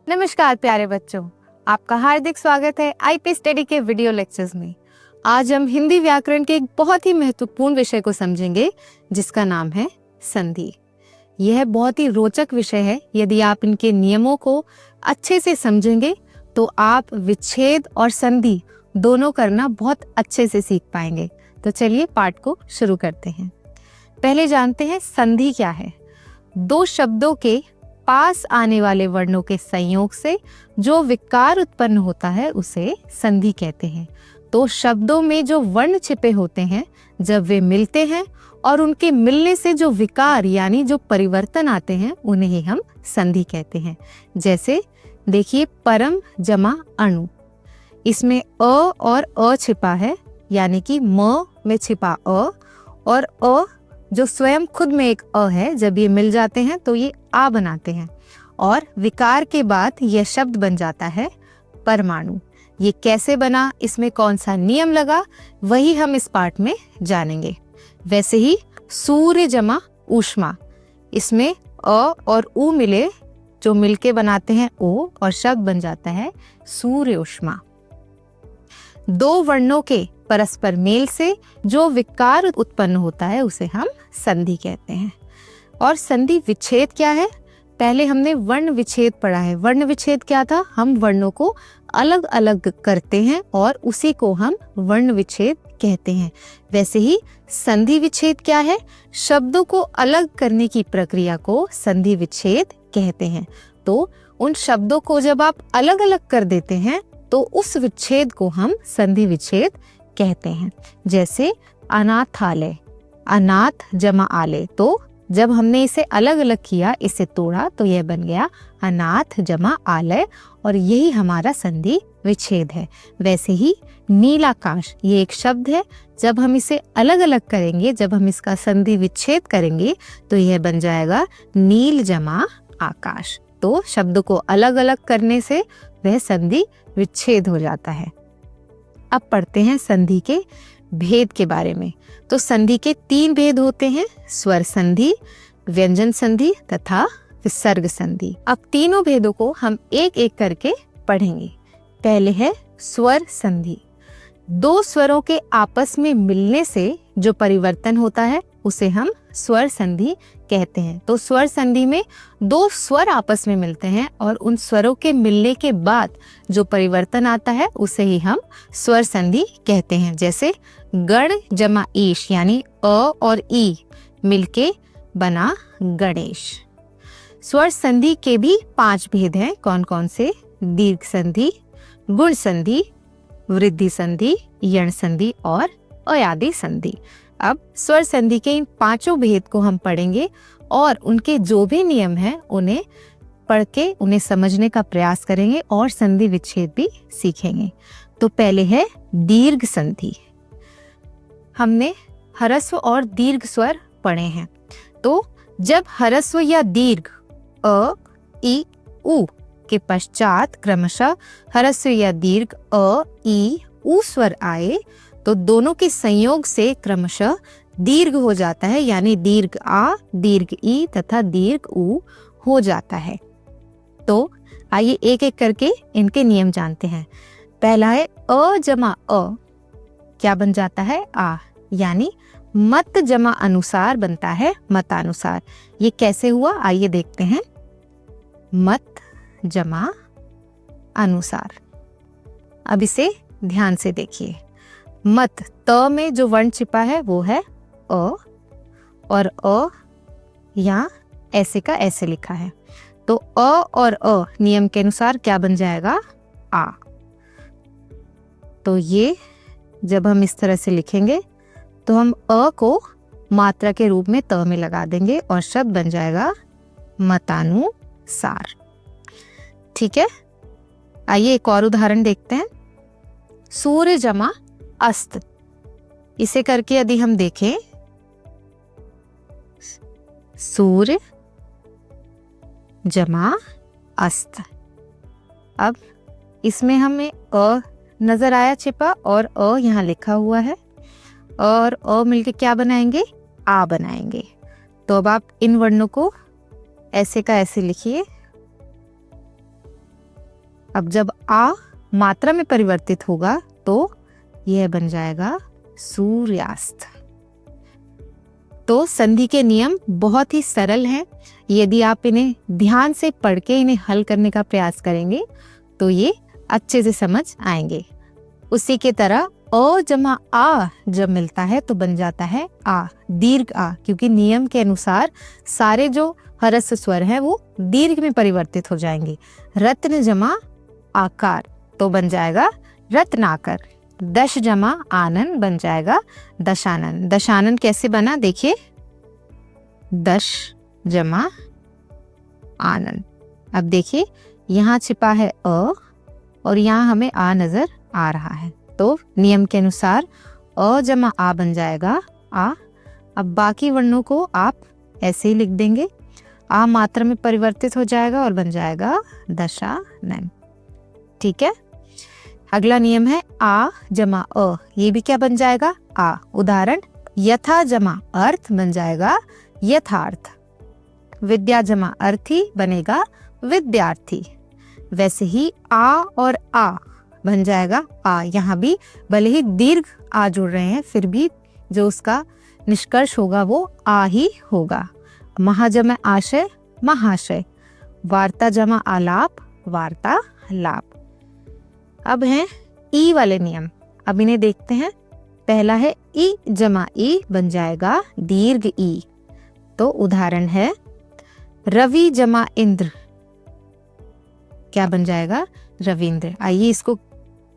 नमस्कार प्यारे बच्चों, आपका हार्दिक स्वागत है आईपी स्टडी के वीडियो लेक्चर्स में। आज हम हिंदी व्याकरण के एक बहुत ही महत्वपूर्ण विषय को समझेंगे जिसका नाम है संधि। यह बहुत ही रोचक विषय है। यदि आप इनके नियमों को अच्छे से समझेंगे तो आप विच्छेद और संधि दोनों करना बहुत अच्छे से सीख पाएंगे। तो चलिए पाठ को शुरू करते हैं। पहले जानते हैं संधि क्या है। दो शब्दों के पास आने वाले वर्णों के संयोग से जो विकार उत्पन्न होता है उसे संधि कहते हैं। तो शब्दों में जो वर्ण छिपे होते हैं, जब वे मिलते हैं और उनके मिलने से जो विकार यानी जो परिवर्तन आते हैं उन्हें ही हम संधि कहते हैं। जैसे देखिए परम जमा अणु, इसमें अ और अ छिपा है, यानी कि म में छिपा अ और अ जो स्वयं खुद में एक अ है, जब ये मिल जाते हैं तो ये आ बनाते हैं और विकार के बाद यह शब्द बन जाता है परमाणु। ये कैसे बना, इसमें कौन सा नियम लगा, वही हम इस पाठ में जानेंगे। वैसे ही सूर्य जमा ऊष्मा, इसमें अ और उ मिले जो मिलके बनाते हैं ओ और शब्द बन जाता है सूर्य ऊष्मा। दो वर्णों के परस्पर मेल से जो विकार उत्पन्न होता है उसे हम संधि कहते हैं। और संधि विच्छेद क्या है? पहले हमने वर्ण विच्छेद पढ़ा है। वर्ण विच्छेद क्या था? हम वर्णों को अलग अलग करते हैं और उसी को हम वर्ण विच्छेद कहते हैं। वैसे ही संधि विच्छेद क्या है? शब्दों को अलग करने की प्रक्रिया को संधि विच्छेद कहते हैं। तो उन शब्दों को जब आप अलग अलग कर देते हैं तो उस विच्छेद को हम संधि विच्छेद कहते हैं। जैसे अनाथालय, अनाथ जमा आलय, तो जब हमने इसे अलग अलग किया, इसे तोड़ा, तो यह बन गया अनाथ जमा आलय और यही हमारा संधि विच्छेद है। वैसे ही नीलाकाश, ये एक शब्द है, जब हम इसे अलग अलग करेंगे, जब हम इसका संधि विच्छेद करेंगे तो यह बन जाएगा नील जमा आकाश। तो शब्द को अलग अलग करने से वह संधि विच्छेद हो जाता है। अब पढ़ते हैं संधि के भेद के बारे में। तो संधि के 3 भेद होते हैं, स्वर संधि, व्यंजन संधि तथा विसर्ग संधि। अब तीनों भेदों को हम एक एक करके पढ़ेंगे। पहले है स्वर संधि। दो स्वरों के आपस में मिलने से जो परिवर्तन होता है उसे हम स्वर संधि कहते हैं। तो स्वर संधि में दो स्वर आपस में मिलते हैं और उन स्वरों के मिलने के बाद जो परिवर्तन आता है उसे ही हम स्वर संधि कहते हैं। जैसे गण जमा ईश, यानी अ और ई मिलके बना गणेश। स्वर संधि के भी 5 भेद हैं। कौन कौन से? दीर्घ संधि, गुण संधि, वृद्धि संधि, यण संधि और अयादि संधि। अब स्वर संधि के इन 5 भेद को हम पढ़ेंगे और उनके जो भी नियम हैं उन्हें पढ़ के उन्हें समझने का प्रयास करेंगे और संधि विच्छेद भी सीखेंगे। तो पहले है दीर्घ संधि। हमने ह्रस्व और दीर्घ स्वर पढ़े हैं। तो जब ह्रस्व या दीर्घ अ, ई, उ के पश्चात क्रमशः ह्रस्व या दीर्घ अ, ई, उ स्वर आए तो दोनों के संयोग से क्रमशः दीर्घ हो जाता है, यानी दीर्घ आ, दीर्घ ई तथा दीर्घ उ हो जाता है। तो आइए एक एक करके इनके नियम जानते हैं। पहला है अ जमा अ, क्या बन जाता है? आ, यानी मत जमा अनुसार बनता है मतानुसार। ये कैसे हुआ आइए देखते हैं। मत जमा अनुसार। अब इसे ध्यान से देखिए। मत, त में जो वर्ण छिपा है वो है अ और अ यहाँ ऐसे का ऐसे लिखा है। तो अ और अ नियम के अनुसार क्या बन जाएगा? आ। तो ये जब हम इस तरह से लिखेंगे तो हम अ को मात्रा के रूप में त में लगा देंगे और शब्द बन जाएगा मतानुसार। ठीक है, आइए एक और उदाहरण देखते हैं। सूर्य जमा अस्त, इसे करके यदि हम देखें, सूर्य जमा अस्त। अब इसमें हमें अ नजर आया छिपा और अ यहाँ लिखा हुआ है और अ मिलके क्या बनाएंगे? आ बनाएंगे। तो अब आप इन वर्णों को ऐसे का ऐसे लिखिए। अब जब आ मात्रा में परिवर्तित होगा तो यह बन जाएगा सूर्यास्त। तो संधि के नियम बहुत ही सरल हैं। यदि आप इन्हें ध्यान से पढ़ के इन्हें हल करने का प्रयास करेंगे तो ये अच्छे से समझ आएंगे। उसी के तरह अ जमा आ जब मिलता है तो बन जाता है आ, दीर्घ आ, क्योंकि नियम के अनुसार सारे जो ह्रस्व स्वर हैं वो दीर्घ में परिवर्तित हो जाएंगे। रत्न जमा आकार तो बन जाएगा रत्नाकर। दश जमा आनन बन जाएगा दशानन। दशानन कैसे बना देखिए, दश जमा आनन। अब देखिए यहाँ छिपा है अ और यहाँ हमें आ नजर आ रहा है, तो नियम के अनुसार अ जमा आ बन जाएगा आ। अब बाकी वर्णों को आप ऐसे ही लिख देंगे, आ मात्रा में परिवर्तित हो जाएगा और बन जाएगा दशानन। ठीक है। अगला नियम है आ जमा अ, ये भी क्या बन जाएगा आ। उदाहरण यथा जमा अर्थ बन जाएगा यथार्थ। विद्या जमा अर्थी बनेगा विद्यार्थी। वैसे ही आ और आ बन जाएगा आ। यहाँ भी भले ही दीर्घ आ जुड़ रहे हैं फिर भी जो उसका निष्कर्ष होगा वो आ ही होगा। महा जमा आशय महाशय। वार्ता जमा आलाप वार्तालाप। अब हैं ई वाले नियम, अब इन्हें देखते हैं। पहला है ई जमा ई बन जाएगा दीर्घ ई। तो उदाहरण है रवि जमा इंद्र, क्या बन जाएगा रविंद्र। आइए इसको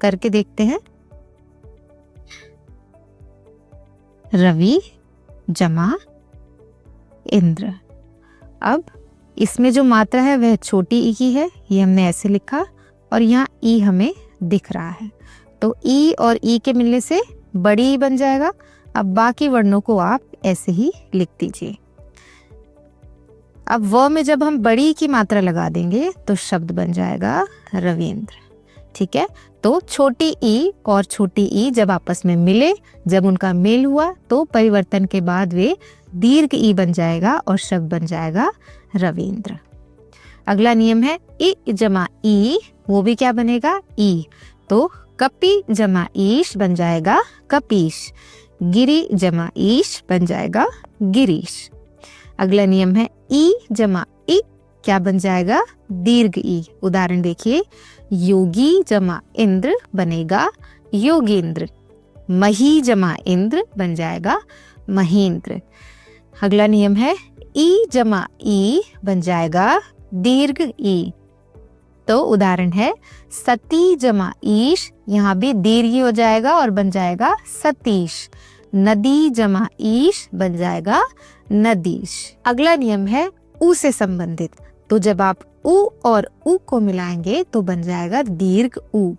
करके देखते हैं। रवि जमा इंद्र। अब इसमें जो मात्रा है वह छोटी ई की है, ये हमने ऐसे लिखा और यहाँ ई हमें दिख रहा है, तो ई और ई के मिलने से बड़ी ई बन जाएगा। अब बाकी वर्णों को आप ऐसे ही लिख दीजिए। अब व में जब हम बड़ी की मात्रा लगा देंगे तो शब्द बन जाएगा रविंद्र। ठीक है। तो छोटी ई और छोटी ई जब आपस में मिले, जब उनका मेल हुआ तो परिवर्तन के बाद वे दीर्घ ई बन जाएगा और शब्द बन जाएगा रविंद्र। अगला नियम है ई जमा ई, वो भी क्या बनेगा ई। तो कपि जमा ईश बन जाएगा कपीश। गिरी जमा ईश बन जाएगा गिरीश। अगला नियम है ई जमा ई, क्या बन जाएगा दीर्घ ई। उदाहरण देखिए योगी जमा इंद्र बनेगा योगेंद्र। मही जमा इंद्र बन जाएगा महेंद्र। अगला नियम है ई जमा ई बन जाएगा दीर्घ ई। तो उदाहरण है सती जमा ईश, यहाँ भी दीर्घ हो जाएगा और बन जाएगा सतीश। नदी जमा ईश बन जाएगा नदीश। अगला नियम है उ से संबंधित, तो जब आप उ और उ को मिलाएंगे तो बन जाएगा दीर्घ उ।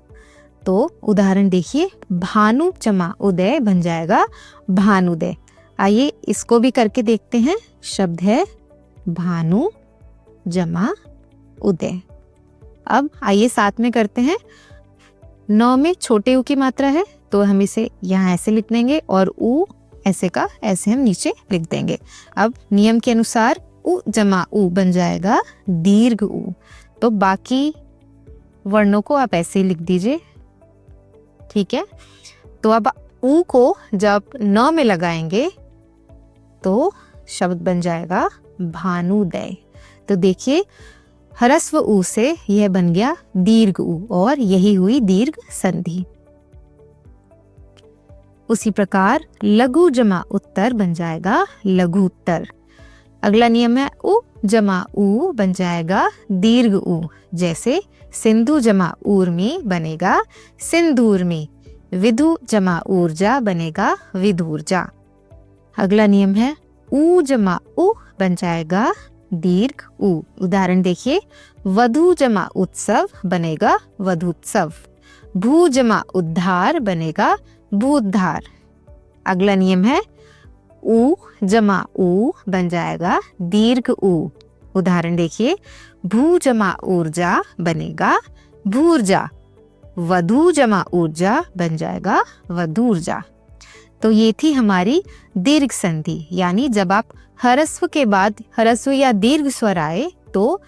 तो उदाहरण देखिए भानु जमा उदय बन जाएगा भानुदय। आइए इसको भी करके देखते हैं। शब्द है भानु जमा उदय। अब आइए साथ में करते हैं। 9 में छोटे उ की मात्रा है तो हम इसे यहाँ ऐसे लिख देंगे और उ ऐसे का ऐसे हम नीचे लिख देंगे। अब नियम के अनुसार उ जमा उ बन जाएगा दीर्घ उ। तो बाकी वर्णों को आप ऐसे ही लिख दीजिए। ठीक है। तो अब उ को जब 9 में लगाएंगे तो शब्द बन जाएगा भानुदय। तो देखिए ह्रस्व उ से यह बन गया दीर्घ उ और यही हुई दीर्घ संधि। उसी प्रकार लघु जमा उत्तर बन जाएगा लघु उत्तर। अगला नियम है उ जमा उ बन जाएगा दीर्घ उ। जैसे सिंधु जमा ऊर्मी बनेगा सिंधूर्मी। विधु जमा ऊर्जा बनेगा विधूर्जा। अगला नियम है उ जमा उ बन जाएगा दीर्घ उ। उदाहरण देखिए वधु जमा उत्सव बनेगा वधुत्सव। भू जमा उद्धार बनेगा भूद्धार। अगला नियम है उ जमा उ बन जाएगा दीर्घ उ। उदाहरण देखिए भू जमा ऊर्जा बनेगा भूर्जा। वधु जमा ऊर्जा बन जाएगा वधूर्जा। तो ये थी हमारी दीर्घ संधि, यानी जब आप ह्रस्व के बाद ह्रस्व या दीर्घ स्वर आए तो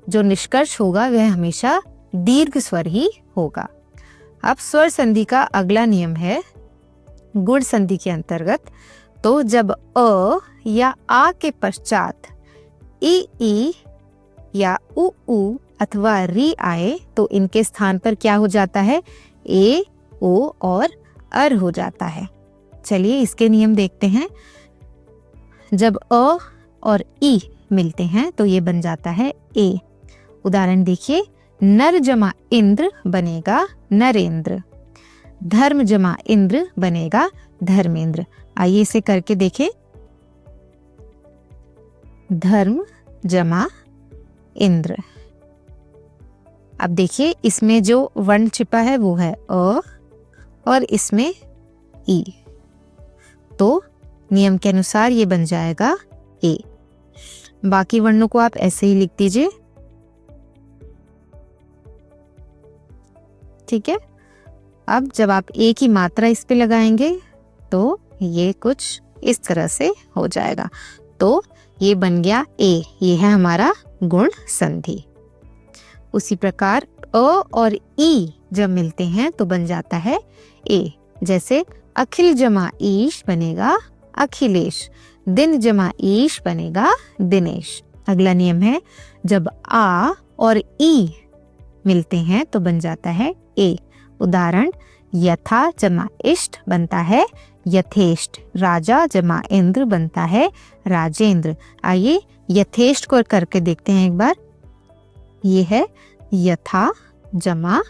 जो निष्कर्ष होगा वह हमेशा दीर्घ स्वर ही होगा। अब स्वर संधि का अगला नियम है गुण संधि के अंतर्गत। तो जब अ या आ के पश्चात ई या उ अथवा री आए तो इनके स्थान पर क्या हो जाता है, ए, ओ और अर हो जाता है। चलिए इसके नियम देखते हैं। जब अ और ई मिलते हैं तो ये बन जाता है ए। उदाहरण देखिए, नर जमा इंद्र बनेगा नरेंद्र, धर्म जमा इंद्र बनेगा धर्मेंद्र। आइए इसे करके देखें। धर्म जमा इंद्र। अब देखिए इसमें जो वर्ण छिपा है वो है अ और इसमें ई, तो नियम के अनुसार ये बन जाएगा ए। बाकी वर्णों को आप ऐसे ही लिख दीजिए। ठीक है। अब जब आप ए की मात्रा इस पे लगाएंगे तो ये कुछ इस तरह से हो जाएगा। तो ये बन गया ए, ये है हमारा गुण संधि। उसी प्रकार अ और ई जब मिलते हैं तो बन जाता है ए। जैसे अखिल जमा ईश बनेगा अखिलेश, दिन जमा ईश बनेगा दिनेश। अगला नियम है जब आ और ई मिलते हैं तो बन जाता है ए। उदाहरण, यथा जमा इष्ट बनता है यथेष्ट, राजा जमा इंद्र बनता है राजेंद्र। आइए यथेष्ट को करके देखते हैं एक बार। ये है यथा जमा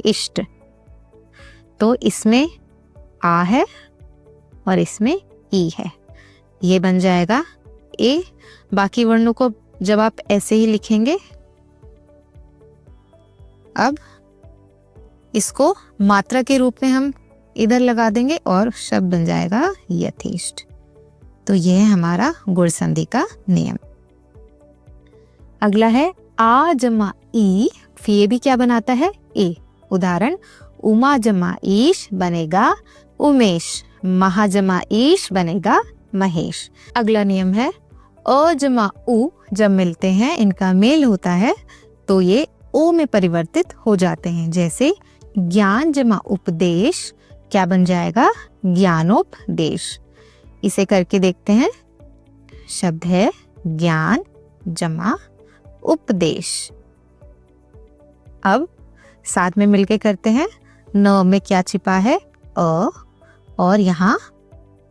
इष्ट, तो इसमें आ है और इसमें ई है, ये बन जाएगा ए। बाकी वर्णों को जब आप ऐसे ही लिखेंगे, अब इसको मात्रा के रूप में हम इधर लगा देंगे और शब्द बन जाएगा यथेष्ट। तो यह है हमारा गुण संधि का नियम। अगला है आ जमा ई, ये भी क्या बनाता है ए। उदाहरण, उमा जमा ईश बनेगा उमेश, महा जमा ईश बनेगा महेश। अगला नियम है अ जमा उ जब मिलते हैं, इनका मेल होता है तो ये ओ में परिवर्तित हो जाते हैं। जैसे ज्ञान जमा उपदेश क्या बन जाएगा ज्ञानोपदेश। इसे करके देखते हैं। शब्द है ज्ञान जमा उपदेश। अब साथ में मिलके करते हैं। न में क्या छिपा है अ, और यहाँ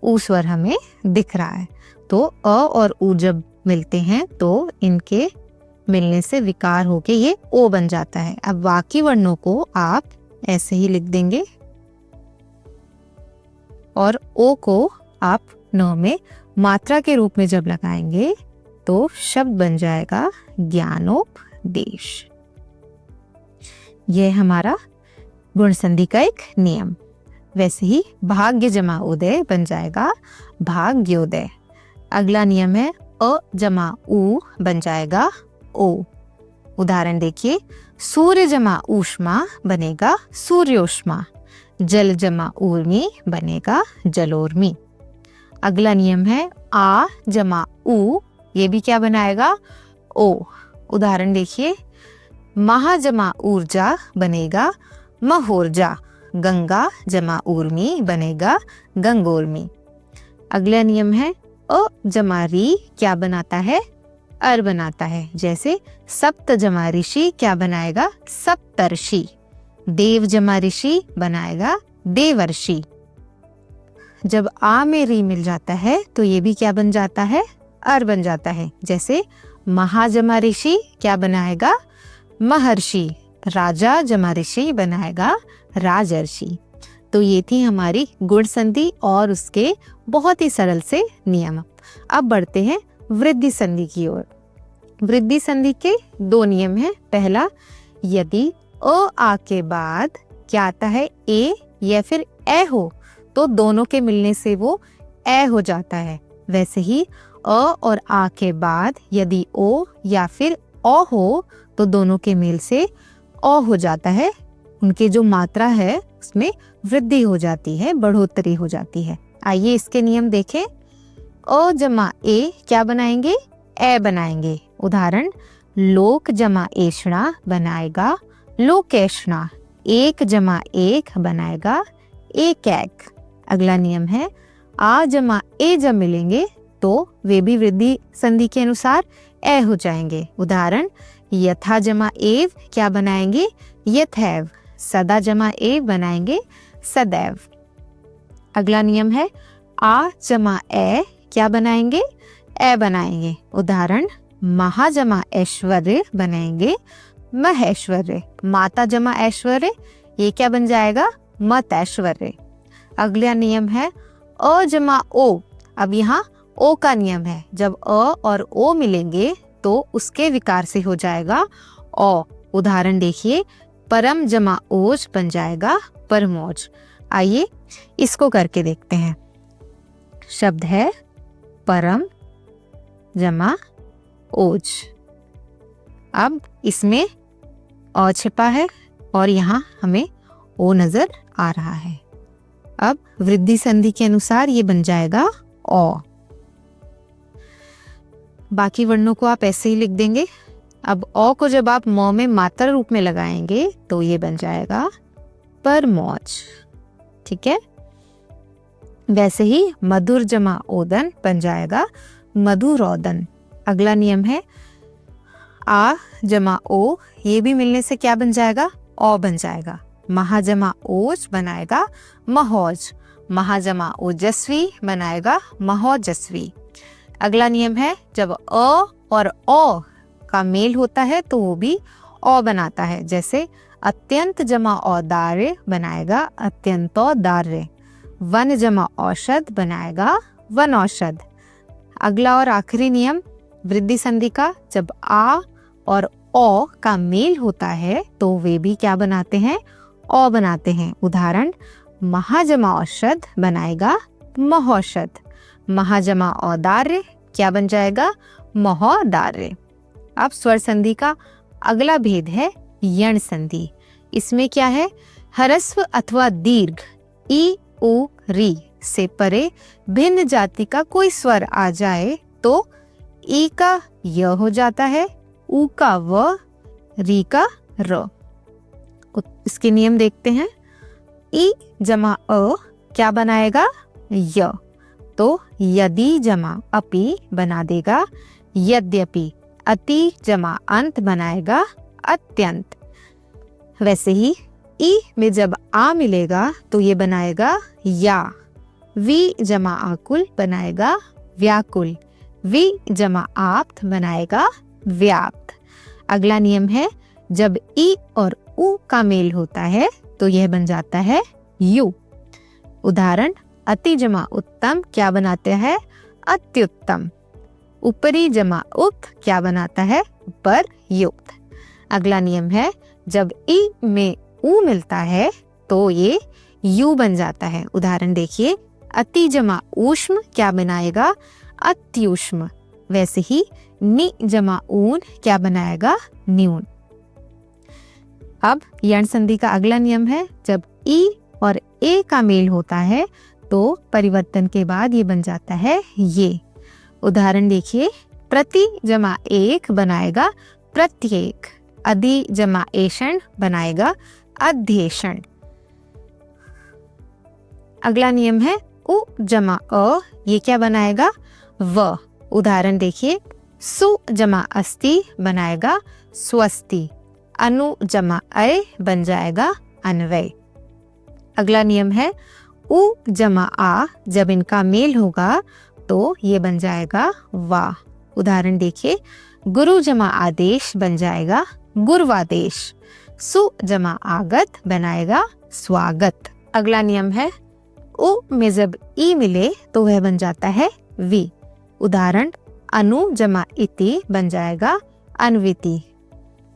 ऊ स्वर हमें दिख रहा है, तो अ और ऊ जब मिलते हैं तो इनके मिलने से विकार होके ये ओ बन जाता है। अब बाकी वर्णों को आप ऐसे ही लिख देंगे और ओ को आप न में मात्रा के रूप में जब लगाएंगे तो शब्द बन जाएगा ज्ञानोपदेश। यह हमारा गुण संधि का एक नियम। वैसे ही भाग्य जमा उदय बन जाएगा भाग्योदय। अगला नियम है अ जमा उ बन जाएगा ओ। उदाहरण देखिए, सूर्य जमा ऊष्मा बनेगा सूर्योष्मा, जल जमा ऊर्मी बनेगा जलोर्मी। अगला नियम है आ जमा उ, ये भी क्या बनाएगा ओ। उदाहरण देखिए, महा जमा ऊर्जा बनेगा महोर्जा, गंगा जमा ऊर्मी बनेगा गंगोर्मी। अगला नियम है अ जमा री क्या बनाता है अर बनाता है। जैसे सप्त जमा ऋषि क्या बनाएगा सप्तर्षि, देव जमा ऋषि बनाएगा देवर्षि। जब आ में री मिल जाता है तो ये भी क्या बन जाता है अर बन जाता है। जैसे महाजमा ऋषि क्या बनाएगा महर्षि, राजा जमा ऋषि बनाएगा राजर्षि। तो ये थी हमारी गुण संधि और उसके बहुत ही सरल से नियम। अब बढ़ते हैं वृद्धि संधि की ओर। वृद्धि संधि के दो नियम हैं। पहला, यदि अ आ के बाद क्या आता है ए या फिर ए हो तो दोनों के मिलने से वो ए हो जाता है। वैसे ही अ और आ के बाद यदि ओ या फिर औ हो तो दोनों के मेल से औ हो जाता है। उनकी जो मात्रा है उसमें वृद्धि हो जाती है, बढ़ोतरी हो जाती है। आइए इसके नियम देखें। अ जमा ए क्या बनाएंगे ए बनाएंगे। उदाहरण, लोक जमा एषणा बनाएगा लोकेशना, एक जमा एक बनाएगा एक। अगला नियम है आ जमा ए जब मिलेंगे तो वे भी वृद्धि संधि के अनुसार ए हो जाएंगे। उदाहरण यथा जमा एव क्या बनाएंगे यथैव, सदा जमा एव बनाएंगे सदैव। अगला नियम है आ जमा ए क्या बनाएंगे ए बनाएंगे। उदाहरण महा जमा ऐश्वर्य बनाएंगे महेश्वर्य, माता जमा ऐश्वर्य ये क्या बन जाएगा मत ऐश्वर्य। अगला नियम है अ जमा ओ। अब यहाँ ओ का नियम है, जब अ और ओ मिलेंगे तो उसके विकार से हो जाएगा ओ। उदाहरण देखिए परम जमा ओज बन जाएगा परमोज। आइए इसको करके देखते हैं। शब्द है परम जमा ओज। अब इसमें अ छिपा है और यहाँ हमें ओ नजर आ रहा है। अब वृद्धि संधि के अनुसार ये बन जाएगा ओ। बाकी वर्णों को आप ऐसे ही लिख देंगे। अब ओ को जब आप मौ में मात्रा रूप में लगाएंगे तो ये बन जाएगा परमौज। ठीक है, वैसे ही मधुर जमा ओदन बन जाएगा मधुरोदन। अगला नियम है आ जमा ओ, ये भी मिलने से क्या बन जाएगा ओ बन जाएगा। महाजमा ओज बनाएगा महोज, महाजमा ओजस्वी बनाएगा महोजस्वी। अगला नियम है जब अ और ओ का मेल होता है तो वो भी ओ बनाता है। जैसे अत्यंत जमा औदार्य बनाएगा अत्यंतोदार्य, वन जमा औषध बनाएगा वन औषध। अगला और आखिरी नियम वृद्धि संधि का, जब आ और ओ का मेल होता है तो वे भी क्या बनाते हैं ओ बनाते हैं। उदाहरण महाजमा औषध बनाएगा महौषध, महाजमा औदार्य क्या बन जाएगा महोदार्य। अब स्वर संधि का अगला भेद है यण संधि। इसमें क्या है ह्रस्व अथवा दीर्घ ई उ री से परे भिन्न जाति का कोई स्वर आ जाए तो ई का य हो जाता है, उ का व, री का र। इसके नियम देखते हैं। ई जमा अ क्या बनाएगा य, तो यदि जमा अपि बना देगा यद्यपि, अति जमा अंत बनाएगा अत्यंत। वैसे ही ई में जब आ मिलेगा तो ये बनाएगा या, वी जमा आकुल बनाएगा व्याकुल, वी जमा आप्त बनाएगा व्याप्त। अगला नियम है जब ई और उ का मेल होता है तो यह बन जाता है यू। उदाहरण अति जमा उत्तम क्या बनाते हैं अत्युत्तम, ऊपरी जमा उक्त क्या बनाता है ऊपर युक्त। अगला नियम है जब ई में उ मिलता है तो ये यू बन जाता है। उदाहरण देखिए अति जमा ऊष्म क्या बनाएगा अत्युष्म, वैसे ही नि जमा ऊन क्या बनाएगा न्यून। अब यण संधि का अगला नियम है जब ई और ए का मेल होता है तो परिवर्तन के बाद ये बन जाता है ये। उदाहरण देखिए प्रति जमा एक बनाएगा प्रत्येक, अधि जमा एषण बनाएगा अध्येषण। अगला नियम है उ जमा अ, ये क्या बनाएगा व। उदाहरण देखिए सु जमा अस्ति बनाएगा स्वस्ति, अनु जमा अय बन जाएगा अन्वय। अगला नियम है उ जमा आ, जब इनका मेल होगा तो ये बन जाएगा वा। उदाहरण देखिए गुरु जमा आदेश बन जाएगा गुरुवादेश, सु जमा आगत बनाएगा स्वागत। अगला नियम है उ में जब ई मिले तो वह बन जाता है वी। उदाहरण अनु जमा इति बन जाएगा अन्विति।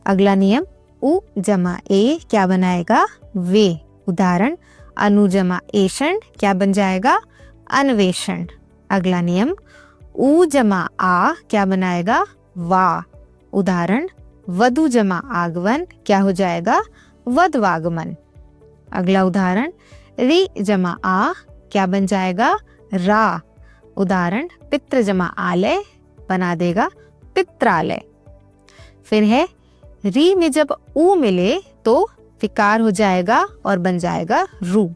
अगला नियम उ जमा ए क्या बनाएगा वे। उदाहरण अनु जमा एषण क्या बन जाएगा अन्वेषण। अगला नियम उ जमा आ क्या बनाएगा वा। उदाहरण वधु जमा आगमन क्या हो जाएगा वधवागमन। अगला उदाहरण रि जमा आ क्या बन जाएगा रा। उदाहरण पितृ जमा आलय बना देगा पित्रालय। फिर है री में जब उ मिले तो विकार हो जाएगा और बन जाएगा रु।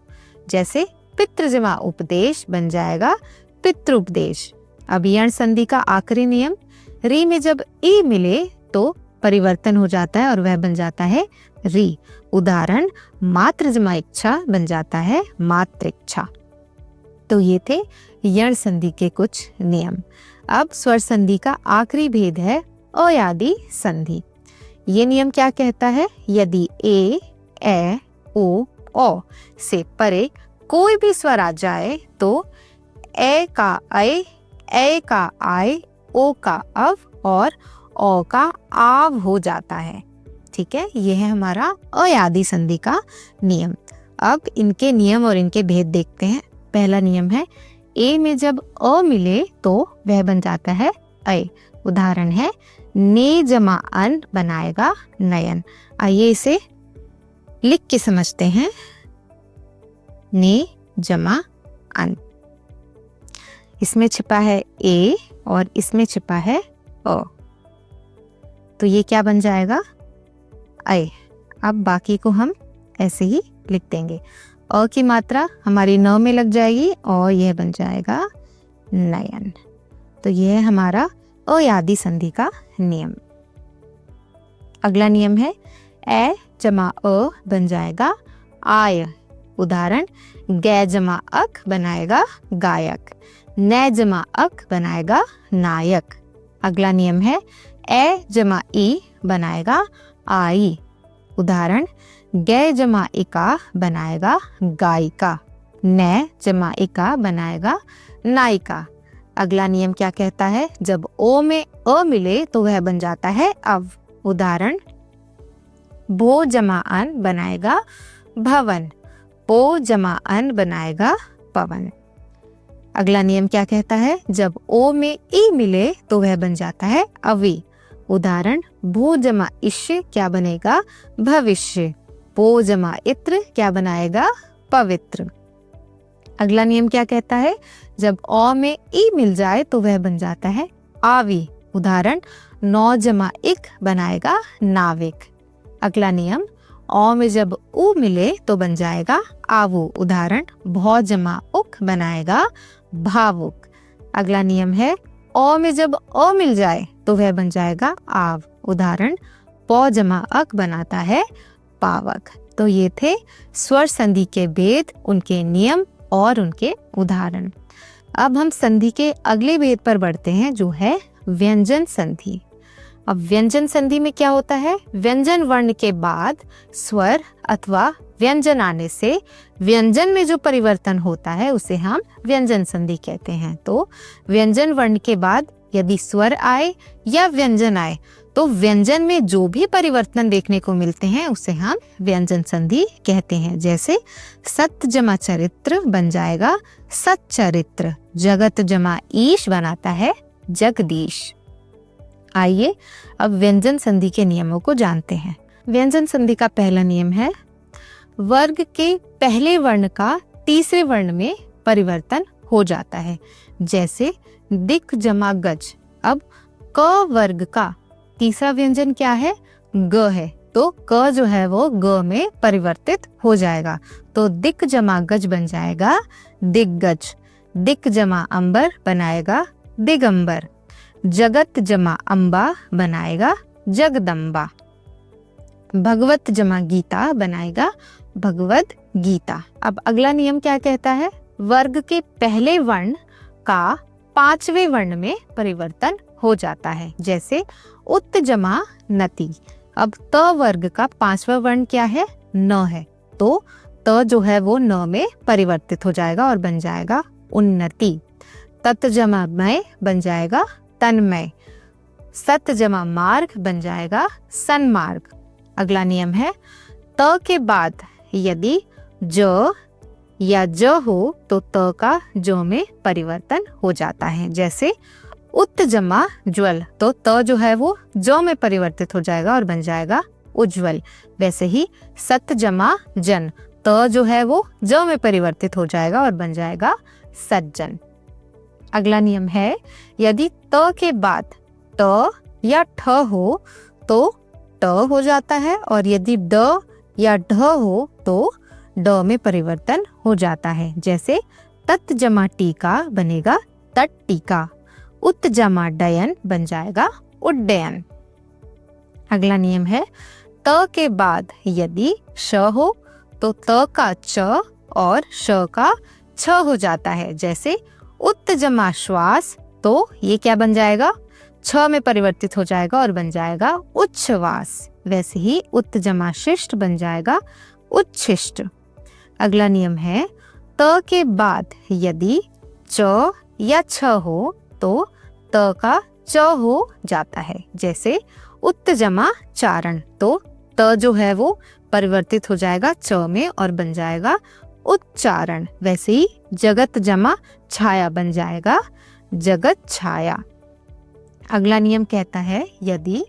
जैसे पितृ जमा उपदेश बन जाएगा पितृपदेश। अब यण संधि का आखिरी नियम, री में जब ई मिले तो परिवर्तन हो जाता है और वह बन जाता है री। उदाहरण मात्र जमा इच्छा बन जाता है मातृइच्छा। तो ये थे यण संधि के कुछ नियम। अब स्वर संधि का आखिरी भेद है अयादि संधि। ये नियम क्या कहता है? यदि ए ओ से परे कोई भी स्वर आ जाए तो ए का ए का आय, ओ का अव और ओ का आव हो जाता है। ठीक है, यह है हमारा अयादि संधि का नियम। अब इनके नियम और इनके भेद देखते हैं। पहला नियम है ए में जब अ मिले तो वह बन जाता है अय। उदाहरण है ने जमा अन बनाएगा नयन। आइए इसे लिख के समझते हैं। ने जमा अन, इसमें छिपा है ए और इसमें छिपा है अ, तो ये क्या बन जाएगा? अय। अब बाकी को हम ऐसे ही लिख देंगे। अ की मात्रा हमारी न में लग जाएगी और यह बन जाएगा नयन। तो यह है हमारा अयादि संधि का नियम। अगला नियम है ए जमा अ बन जाएगा आय। उदाहरण गे जमा अक बनाएगा गायक, नै जमा अक बनाएगा नायक। अगला नियम है ए जमा ई बनाएगा आई। उदाहरण गे जमा इका बनाएगा गायिका, नै जमा इका बनाएगा नायिका। अगला नियम क्या कहता है? जब ओ में अ मिले तो वह बन जाता है अव। उदाहरण भो जमा अन बनाएगा भवन, पो जमा अन बनाएगा पवन। अगला नियम क्या कहता है? जब ओ में ई मिले तो वह बन जाता है अवी। उदाहरण भू जमा इष्य क्या बनेगा? भविष्य, पो जमा इत्र क्या बनाएगा? पवित्र। अगला नियम क्या कहता है? जब ओ में ई मिल जाए तो वह बन जाता है आवी। उदाहरण नौ जमा इक बनाएगा नाविक। अगला नियम ओ में जब उ मिले तो बन जाएगा आवु। उदाहरण भौ जमा उक बनाएगा भावुक। अगला नियम है ओ में जब अ मिल जाए तो वह बन जाएगा आव। उदाहरण पौ जमा अक बनाता है पावक। तो ये थे स्वर संधि के भेद, उनके नियम और उनके उदाहरण। अब हम संधि के अगले भेद पर बढ़ते हैं जो है व्यंजन संधि। अब व्यंजन संधि में क्या होता है? व्यंजन वर्ण के बाद स्वर अथवा व्यंजन आने से व्यंजन में जो परिवर्तन होता है उसे हम व्यंजन संधि कहते हैं। तो व्यंजन वर्ण के बाद यदि स्वर आए या व्यंजन आए तो व्यंजन में जो भी परिवर्तन देखने को मिलते हैं उसे हम व्यंजन संधि कहते हैं। जैसे सत जमा चरित्र बन जाएगा सच्चरित्र, जगत जमा ईश बनाता है जगदीश। आइए अब व्यंजन संधि के नियमों को जानते हैं। व्यंजन संधि का पहला नियम है वर्ग के पहले वर्ण का तीसरे वर्ण में परिवर्तन हो जाता है। जैसे दिक जमा गज। अब क वर्ग का तीसरा व्यंजन क्या है? ग है, तो क जो है वो ग में परिवर्तित हो जाएगा। तो दिक जमा गज बन जाएगा दिग्गज। दिक जमा अंबर बनाएगा दिगंबर। जगत जमा अम्बा बनाएगा जगदम्बा। भगवत जमा गीता बनाएगा भगवद गीता। अब अगला नियम क्या कहता है? वर्ग के पहले वर्ण का पांचवें वर्ण में परिवर्तन हो जाता है। जैसे उत जमा नति। अब त वर्ग का पांचवा वर्ण क्या है? न है, तो त जो है वो न में परिवर्तित हो जाएगा और बन जाएगा उन्नति। तत जमा मय बन जाएगा तन्मय। सत जमा मार्ग बन जाएगा सन्मार्ग। अगला नियम है त के बाद यदि ज या ज हो तो त का ज में परिवर्तन हो जाता है। जैसे उत जमा ज्वल, तो त जो है वो ज में परिवर्तित हो जाएगा और बन जाएगा उज्ज्वल। वैसे ही सत जमा जन, त जो है वो ज में परिवर्तित हो जाएगा और बन जाएगा सज्जन। अगला नियम है यदि त के बाद ट या ठ हो तो ट हो जाता है, और यदि ड या ढ हो तो ड में परिवर्तन हो जाता है। जैसे तत् जमा टीका बनेगा तट टीका, उत जमा डयन बन जाएगा उड्डयन। अगला नियम है त के बाद यदि श हो तो त का च और श का छ हो जाता है। जैसे उत जमा श्वास, तो ये क्या बन जाएगा, छ में परिवर्तित हो जाएगा और बन जाएगा उच्छ्वास। वैसे ही उत जमा शिष्ट बन जाएगा उच्छिष्ट। अगला नियम है त के बाद यदि च या छ हो तो त का च हो जाता है। जैसे उत जमा चारण, तो त जो है वो परिवर्तित हो जाएगा च में और बन जाएगा उच्चारण। वैसे ही जगत जमा छाया बन जाएगा जगत छाया। अगला नियम कहता है यदि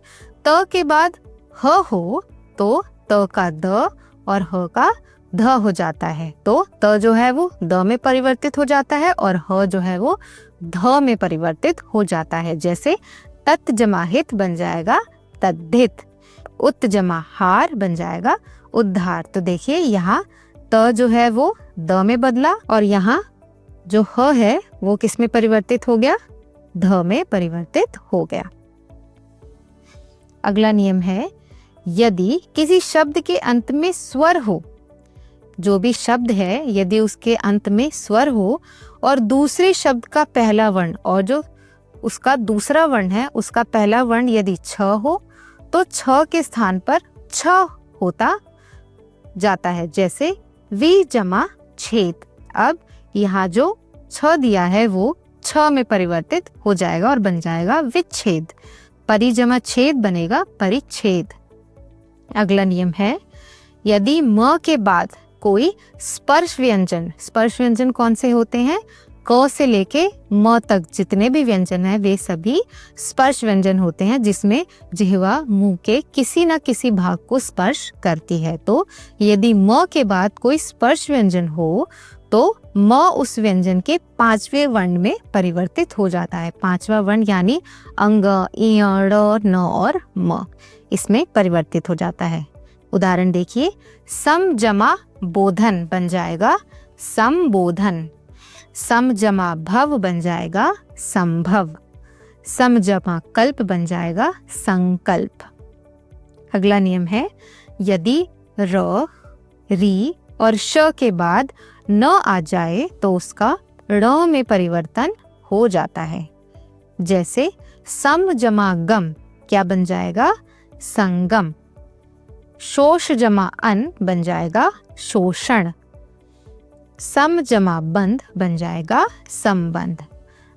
त के बाद ह हो तो त का द और ह का ध हो जाता है। तो त जो है वो द में परिवर्तित हो जाता है और ह जो है वो ध में परिवर्तित हो जाता है। जैसे तत् जमा हित बन जाएगा तद्धित, उत जमा हार बन जाएगा उद्धार। तो देखिए यहाँ त जो है वो द में बदला और यहाँ जो ह है वो किस में परिवर्तित हो गया, ध में परिवर्तित हो गया। अगला नियम है यदि किसी शब्द के अंत में स्वर हो, जो भी शब्द है यदि उसके अंत में स्वर हो और दूसरे शब्द का पहला वर्ण और जो उसका दूसरा वर्ण है उसका पहला वर्ण यदि छ हो तो छ के स्थान पर छ होता जाता है। जैसे वी जमा छेद, अब यहाँ जो छ दिया है वो छ में परिवर्तित हो जाएगा और बन जाएगा विच्छेद। परि जमा छेद बनेगा परिच्छेद। अगला नियम है यदि म के बाद कोई स्पर्श व्यंजन कौन से होते हैं, क से लेके म तक जितने भी व्यंजन हैं वे सभी स्पर्श व्यंजन होते हैं जिसमें जिह्वा मुंह के किसी न किसी भाग को स्पर्श करती है। तो यदि म के बाद कोई स्पर्श व्यंजन हो तो म उस व्यंजन के पांचवें वर्ण में परिवर्तित हो जाता है। पांचवा वर्ण यानी अंग, इ, ड़, न और म इसमें परिवर्तित हो जाता है। उदाहरण देखिए, सम जमा बोधन बन जाएगा संबोधन, सम जमा भव बन जाएगा संभव, सम जमा कल्प बन जाएगा संकल्प। अगला नियम है यदि र, री और श के बाद न आ जाए तो उसका ड़ में परिवर्तन हो जाता है। जैसे सम जमा गम क्या बन जाएगा, संगम, शोष जमा अन बन जाएगा शोषण, सम जमा बंध बन जाएगा संबंध।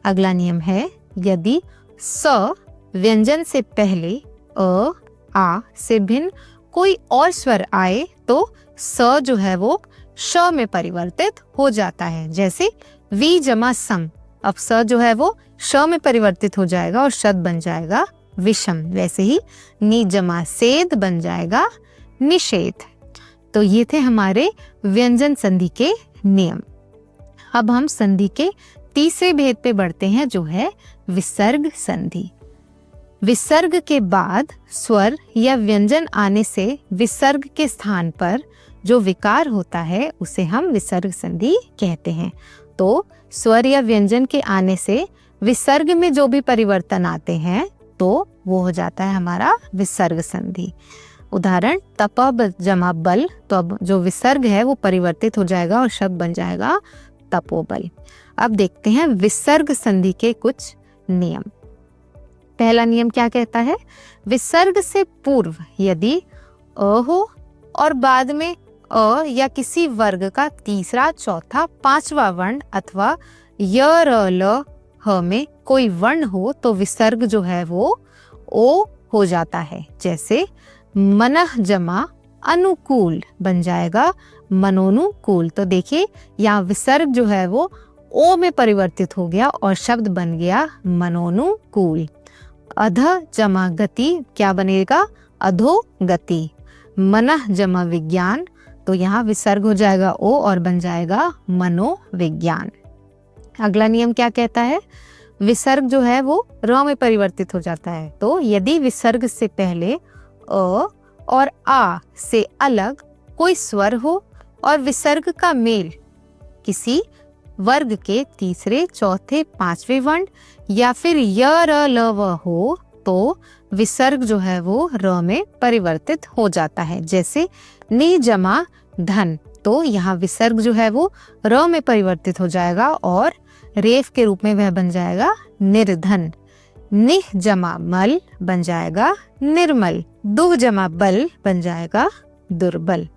अगला नियम है यदि स व्यंजन से पहले अ, आ से भिन्न कोई और स्वर आए तो स जो है वो श में परिवर्तित हो जाता है। जैसे वी जमा सम, अब स जो है वो श में परिवर्तित हो जाएगा और शब्द बन जाएगा विषम। वैसे ही नि जमा सेद बन जाएगा निषेध। तो ये थे हमारे व्यंजन संधि के नियम। अब हम संधि के तीसरे भेद पे बढ़ते हैं जो है विसर्ग संधि। विसर्ग के बाद स्वर या व्यंजन आने से विसर्ग के स्थान पर जो विकार होता है उसे हम विसर्ग संधि कहते हैं। तो स्वर या व्यंजन के आने से विसर्ग में जो भी परिवर्तन आते हैं तो वो हो जाता है हमारा विसर्ग संधि। उदाहरण तप जमा बल, तो अब जो विसर्ग है वो परिवर्तित हो जाएगा और शब्द बन जाएगा तपोबल। अब देखते हैं विसर्ग संधि के कुछ नियम। पहला नियम क्या कहता है, विसर्ग से पूर्व यदि अ हो और बाद में अ या किसी वर्ग का तीसरा, चौथा, पांचवा वर्ण अथवा य, र, ल, ह में कोई वर्ण हो तो विसर्ग जो है वो ओ हो जाता है। जैसे मनः जमा अनुकूल बन जाएगा मनोनुकूल। तो देखिए यहाँ विसर्ग जो है वो ओ में परिवर्तित हो गया और शब्द बन गया मनोनुकूल। अध जमा गति क्या बनेगा, अधोगति। मनः जमा विज्ञान, तो यहाँ विसर्ग हो जाएगा ओ और बन जाएगा मनोविज्ञान। अगला नियम क्या कहता है, विसर्ग जो है वो र में परिवर्तित हो जाता है। तो यदि विसर्ग से पहले अ और आ से अलग कोई स्वर हो और विसर्ग का मेल किसी वर्ग के तीसरे, चौथे, पांचवें वर्ण या फिर य, र, ल, व हो तो विसर्ग जो है वो र में परिवर्तित हो जाता है। जैसे नि जमा धन, तो यहाँ विसर्ग जो है वो र में परिवर्तित हो जाएगा और रेफ के रूप में वह बन जाएगा निर्धन। निह जमा मल बन जाएगा निर्मल। दुह जमा बल बन जाएगा दुर्बल।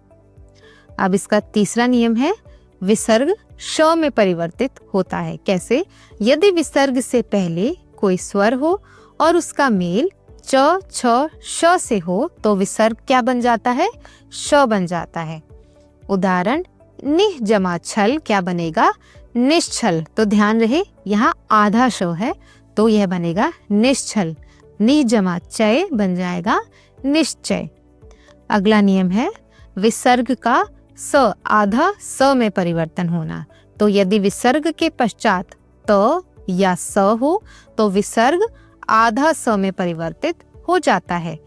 अब इसका तीसरा नियम है विसर्ग श में परिवर्तित होता है। कैसे? यदि विसर्ग से पहले कोई स्वर हो और उसका मेल च, छ, श से हो तो विसर्ग क्या बन जाता है? श बन जाता है। उदाहरण निह जमा छल क्या बनेगा? निश्छल। तो ध्यान रहे यहाँ आधा श है तो यह बनेगा निश्छल। नि जमा चय बन जाएगा निश्चय। अगला नियम है विसर्ग का स आधा स में परिवर्तन होना। तो यदि विसर्ग के पश्चात त या स हो तो विसर्ग आधा स में परिवर्तित हो जाता है।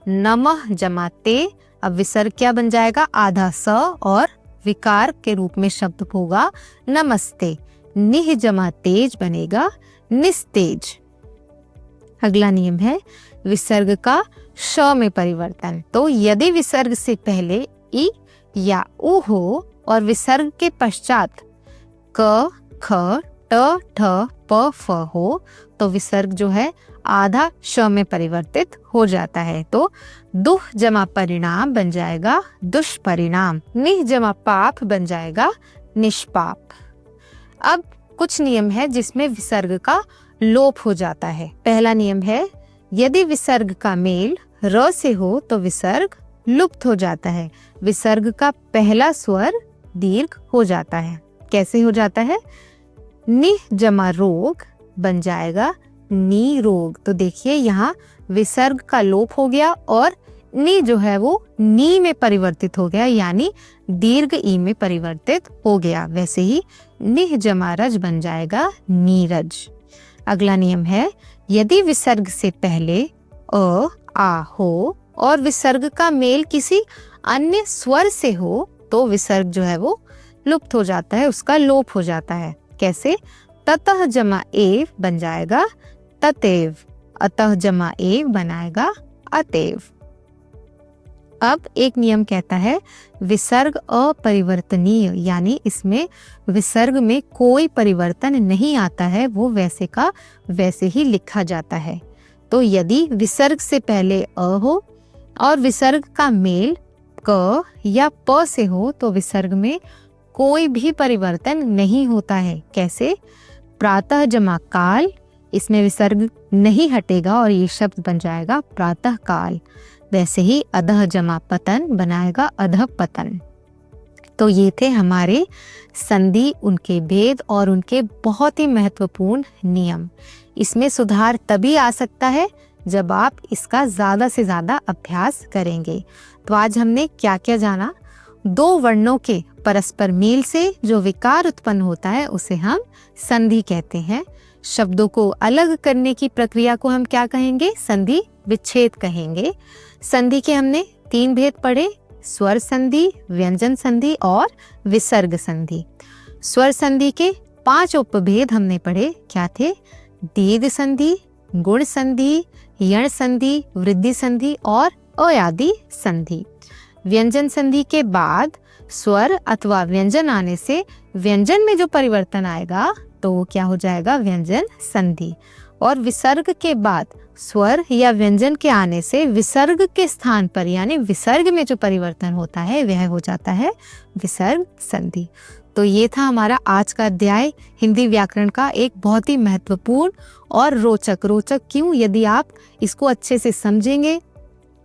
नमः जमा ते, अब विसर्ग क्या बन जाएगा? आधा स और विकार के रूप में शब्द होगा नमस्ते। निह जमा तेज बनेगा निस्तेज। अगला नियम है विसर्ग का श में परिवर्तन। तो यदि विसर्ग से पहले ई या उ हो और विसर्ग के पश्चात क, ख, ट, ठ, प, फ हो तो विसर्ग जो है आधा श में परिवर्तित हो जाता है। तो दुह जमा परिणाम बन जाएगा दुष्परिणाम। निह जमा पाप बन जाएगा निष्पाप। अब कुछ नियम है जिसमें विसर्ग का लोप हो जाता है। पहला नियम है यदि विसर्ग का मेल र से हो तो विसर्ग लुप्त हो जाता है। विसर्ग का पहला स्वर दीर्घ हो जाता है। कैसे हो जाता है? नि जमा रोग बन जाएगा नी रोग। तो देखिए यहाँ विसर्ग का लोप हो गया और नी जो है वो नी में परिवर्तित हो गया, यानी दीर्घ ई में परिवर्तित हो गया। वैसे ही निह जमा रज बन जाएगा नीरज। अगला नियम है यदि विसर्ग से पहले अ, आ हो और विसर्ग का मेल किसी अन्य स्वर से हो तो विसर्ग जो है वो लुप्त हो जाता है, उसका लोप हो जाता है। कैसे? ततः जमा एव बन जाएगा ततेव। अतः जमा एव बनाएगा अतेव। अब एक नियम कहता है विसर्ग अपरिवर्तनीय, यानी इसमें विसर्ग में कोई परिवर्तन नहीं आता है, वो वैसे का वैसे ही लिखा जाता है। तो यदि विसर्ग से पहले अ हो और विसर्ग का मेल क या प से हो तो विसर्ग में कोई भी परिवर्तन नहीं होता है। कैसे? प्रातः जमा काल, इसमें विसर्ग नहीं हटेगा और ये शब्द बन जाएगा प्रातः काल। वैसे ही अधः जमा पतन बनाएगा अधः पतन। तो ये थे हमारे संधि, उनके भेद और उनके बहुत ही महत्वपूर्ण नियम। इसमें सुधार तभी आ सकता है जब आप इसका ज्यादा से ज्यादा अभ्यास करेंगे। तो आज हमने क्या क्या जाना? दो वर्णों के परस्पर मेल से जो विकार उत्पन्न होता है उसे हम संधि कहते हैं। शब्दों को अलग करने की प्रक्रिया को हम क्या कहेंगे? संधि विच्छेद कहेंगे। संधि के हमने 3 भेद पढ़े, स्वर संधि, व्यंजन संधि और विसर्ग संधि। स्वर संधि के 5 उपभेद हमने पढ़े। क्या थे? दीर्घ संधि, गुण संधि, यण संधि, वृद्धि संधि और अयादि संधि। व्यंजन संधि के बाद स्वर अथवा व्यंजन आने से व्यंजन में जो परिवर्तन आएगा तो वो क्या हो जाएगा? व्यंजन संधि। और विसर्ग के बाद स्वर या व्यंजन के आने से विसर्ग के स्थान पर यानी विसर्ग में जो परिवर्तन होता है वह हो जाता है विसर्ग संधि। तो ये था हमारा आज का अध्याय हिंदी व्याकरण का, एक बहुत ही महत्वपूर्ण और रोचक क्यों? यदि आप इसको अच्छे से समझेंगे,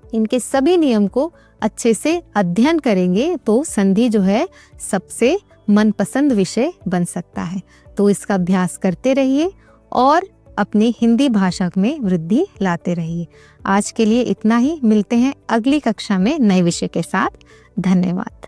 इनके सभी नियम को अच्छे से अध्ययन करेंगे तो संधि जो है सबसे मनपसंद विषय बन सकता है। तो इसका अभ्यास करते रहिए और अपनी हिंदी भाषा में वृद्धि लाते रहिए। आज के लिए इतना ही। मिलते हैं अगली कक्षा में नए विषय के साथ। धन्यवाद।